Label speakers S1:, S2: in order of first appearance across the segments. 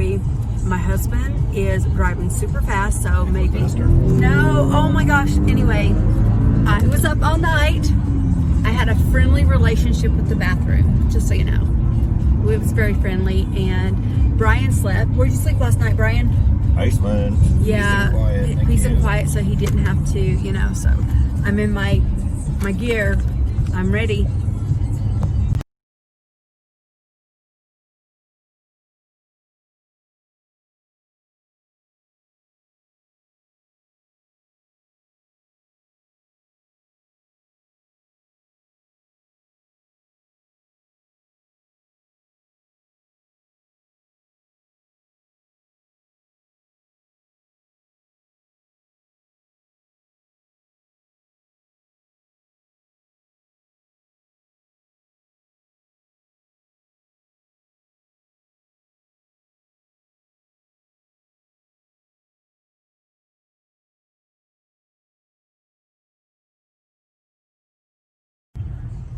S1: colonoscopy. My husband is driving super fast, so maybe
S2: Faster.
S1: no. Oh my gosh. Anyway, I was up all night. I had a friendly relationship with the bathroom, just so you know. It was very friendly, and Brian slept. Where'd you sleep last night, Brian?
S2: Iceland.
S1: Yeah, peace and quiet, so he didn't have to, you know. So I'm in my gear. I'm ready.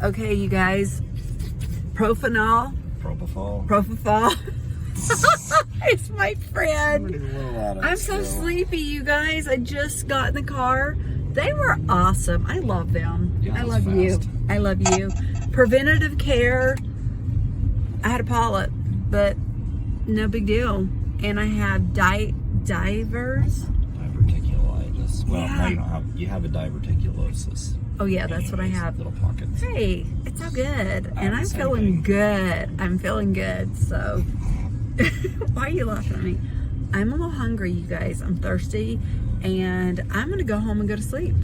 S1: Okay, you guys, propofol. It's my friend. I'm so sleepy, you guys. I just got in the car. They were awesome. I love them.
S2: Yeah,
S1: I love you. I love you. Preventative care. I had a polyp, but no big deal. And I have diverticulitis.
S2: Well,
S1: Yeah.
S2: now you don't have. You have a diverticulosis.
S1: Oh yeah, that's what I have.
S2: Little pockets.
S1: Hey, it's all good. And I'm feeling good. I'm feeling good. So, why are you laughing at me? I'm a little hungry, you guys. I'm thirsty. And I'm going to go home and go to sleep.